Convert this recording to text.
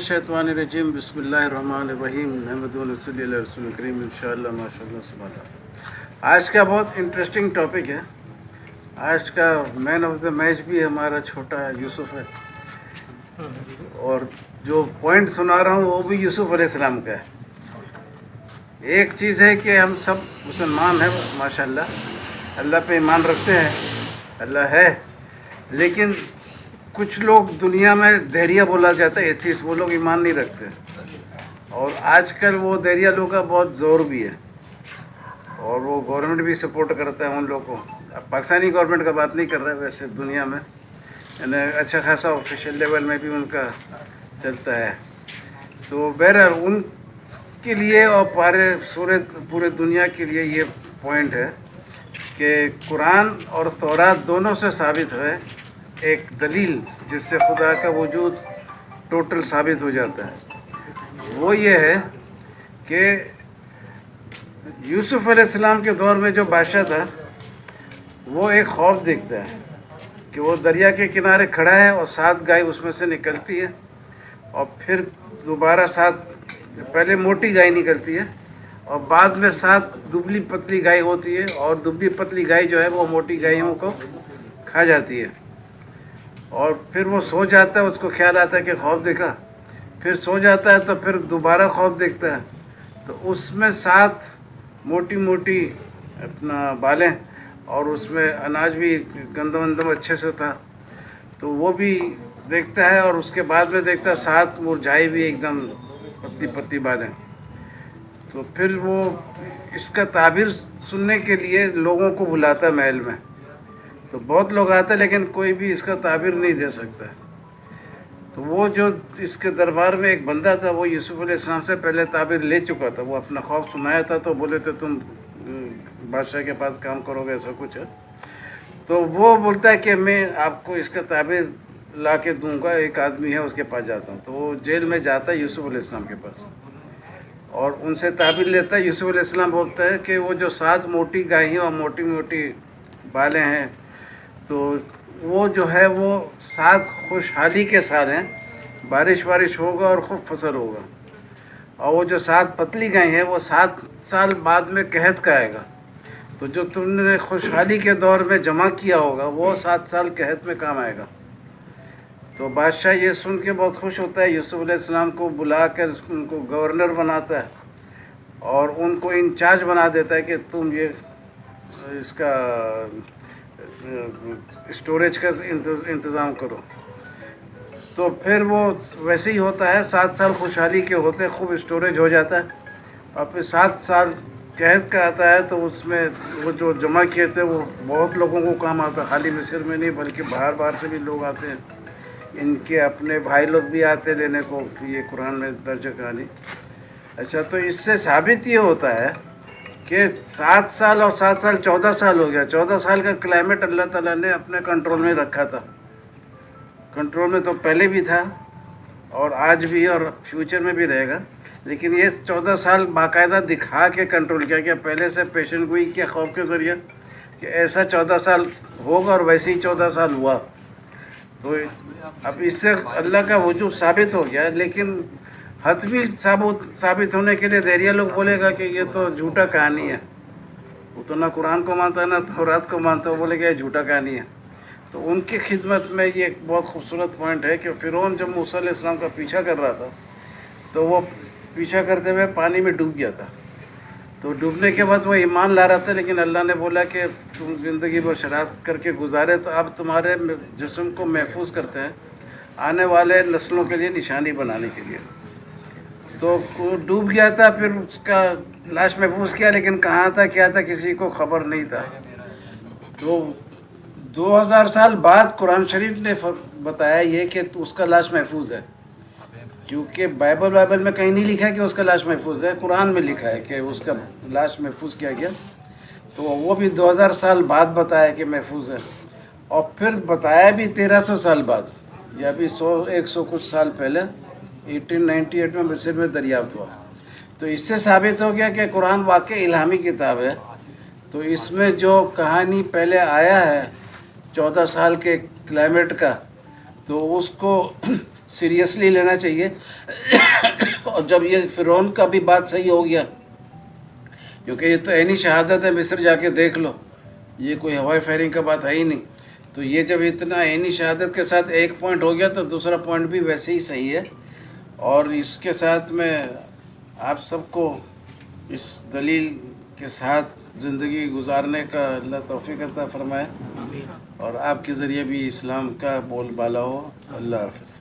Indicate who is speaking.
Speaker 1: शैतानिर्रजीम बिस्मिल्लाहिर्रहमानिर्रहीम नहमदुहु व नसल्ली अला रसूलिल करीम इंशाअल्लाह माशाअल्लाह सुभानअल्लाह। आज का बहुत इंटरेस्टिंग टॉपिक है। आज का मैन ऑफ द मैच भी हमारा छोटा यूसुफ है, और जो पॉइंट सुना रहा हूँ वो भी यूसुफ अलैहिस्सलाम का है। एक चीज़ है कि हम सब मुसलमान हैं माशाअल्लाह, अल्लाह पे ईमान रखते हैं, अल्लाह है, लेकिन कुछ लोग दुनिया में धैर्य बोला जाता है एथीस्ट, वो लोग ईमान नहीं रखते, और आजकल वो धैर्य लोगों का बहुत ज़ोर भी है, और वो गवर्नमेंट भी सपोर्ट करता है उन लोगों को। अब पाकिस्तानी गवर्नमेंट का बात नहीं कर रहा है, वैसे दुनिया में यानी अच्छा खासा ऑफिशियल लेवल में भी उनका चलता है। तो बहरहाल उनके लिए और पूरे दुनिया के लिए ये पॉइंट है कि कुरान और तौरात दोनों से साबित है एक दलील जिससे खुदा का वजूद टोटल साबित हो जाता है। वो ये है कि यूसुफ अलैहिस्सलाम के दौर में जो बादशाह था वो एक ख्वाब देखता है कि वो दरिया के किनारे खड़ा है और 7 गाय उसमें से निकलती है, और फिर दोबारा 7, पहले मोटी गाय निकलती है और बाद में 7 दुबली पतली गाय होती है, और दुबली पतली गाय जो है वो मोटी गायों को खा जाती है। और फिर वो सो जाता है, उसको ख्याल आता है कि ख्वाब देखा, फिर सो जाता है तो फिर दोबारा ख्वाब देखता है, तो उसमें 7 मोटी मोटी अपना बालें, और उसमें अनाज भी गंदम अच्छे से था, तो वो भी देखता है, और उसके बाद में देखता है 7 मुरझाई भी एकदम पतली पतली बालें। तो फिर वो इसका ताबीर सुनने के लिए लोगों को बुलाता है महल में, तो बहुत लोग आते हैं लेकिन कोई भी इसका ताबीर नहीं दे सकता। तो वो जो इसके दरबार में एक बंदा था, वो यूसुफ अलैहिस्सलाम से पहले ताबीर ले चुका था, वो अपना ख्वाब सुनाया था, तो बोले थे तुम बादशाह के पास काम करोगे, ऐसा कुछ है। तो वो बोलता है कि मैं आपको इसका ताबीर ला के दूँगा, एक आदमी है उसके पास जाता हूँ। तो वो जेल में जाता है यूसुफ अलैहिस्सलाम के पास और उनसे ताबीर लेता है। यूसुफ अलैहिस्सलाम बोलता है कि वो जो 7 मोटी गायें और मोटी मोटी बालें हैं, तो वो जो है वो 7 खुशहाली के साल हैं, बारिश होगा और खूब फसल होगा, और वो जो 7 पतली गाय हैं वो 7 साल बाद में कहत का आएगा। तो जो तुमने खुशहाली के दौर में जमा किया होगा वो 7 साल कहत में काम आएगा। तो बादशाह ये सुन के बहुत खुश होता है, यूसुफ अलैहिस्सलाम को बुला कर उनको गवर्नर बनाता है और उनको इंचार्ज बना देता है कि तुम ये इसका स्टोरेज का इंतज़ाम करो। तो फिर वो वैसे ही होता है, 7 साल खुशहाली के होते खूब स्टोरेज हो जाता है, और फिर 7 साल कहत का आता है, तो उसमें वो जो जमा किए थे वो बहुत लोगों को काम आता है, खाली मिस्र में नहीं बल्कि बाहर से भी लोग आते हैं, इनके अपने भाई लोग भी आते लेने को, ये कुरान में दर्ज कहानी। अच्छा, तो इससे साबित ये होता है कि 7 साल और 7 साल 14 साल हो गया। 14 साल का क्लाइमेट अल्लाह ताला ने अपने कंट्रोल में रखा था। कंट्रोल में तो पहले भी था और आज भी और फ्यूचर में भी रहेगा, लेकिन ये 14 साल बाकायदा दिखा के कंट्रोल किया गया, पहले से पेशेंट गोई किया खौफ के ज़रिए कि ऐसा 14 साल होगा, और वैसे ही 14 साल हुआ। तो अब इससे अल्लाह का वजूद साबित हो गया, लेकिन हतमी साबित होने के लिए धैर्य लोग बोलेगा कि ये तो झूठा कहानी है, वो तो ना कुरान को मानता है ना तौरात को मानता है, बोलेगा ये झूठा कहानी है। तो उनकी खिदमत में ये एक बहुत खूबसूरत पॉइंट है कि फ़िरौन जब मूसा अलैहिस्सलाम का पीछा कर रहा था, तो वो पीछा करते हुए पानी में डूब गया था। تو ڈوبنے کے بعد وہ ایمان لا رہا تھا، لیکن اللہ نے بولا کہ تم زندگی بھر شرارت کر کے گزارے، تو اب تمہارے جسم کو محفوظ کرتے ہیں آنے والے نسلوں کے لیے نشانی بنانے کے لیے۔ تو وہ ڈوب گیا تھا، پھر اس کا لاش محفوظ کیا، لیکن کہاں تھا کیا تھا کسی کو خبر نہیں تھا۔ تو 2000 سال بعد قرآن شریف نے بتایا یہ کہ اس کا لاش محفوظ ہے، کیونکہ بائبل میں کہیں نہیں لکھا ہے کہ اس کا لاش محفوظ ہے، قرآن میں لکھا ہے کہ اس کا لاش محفوظ کیا گیا۔ تو وہ بھی 2000 سال بعد بتایا کہ محفوظ ہے، اور پھر بتایا بھی 1300 سال بعد، یا بھی 100 کچھ سال پہلے 1898 میں مصر میں دریافت ہوا۔ تو اس سے ثابت ہو گیا کہ قرآن واقعی الہامی کتاب ہے۔ تو اس میں جو کہانی پہلے آیا ہے 14 سال کے کلائمیٹ کا، تو اس کو سیریسلی لینا چاہیے۔ اور جب یہ فرعون کا بھی بات صحیح ہو گیا، کیونکہ یہ تو عینی شہادت ہے، مصر جا کے دیکھ لو، یہ کوئی ہوائی فائرنگ کا بات ہے ہی نہیں۔ تو یہ جب اتنا عینی شہادت کے ساتھ ایک پوائنٹ ہو گیا، تو دوسرا پوائنٹ بھی ویسے ہی صحیح ہے۔ اور اس کے ساتھ میں آپ سب کو اس دلیل کے ساتھ زندگی گزارنے کا اللہ توفیق عطا فرمائے، اور آپ کے ذریعے بھی اسلام کا بول بالا ہو۔ اللہ حافظ۔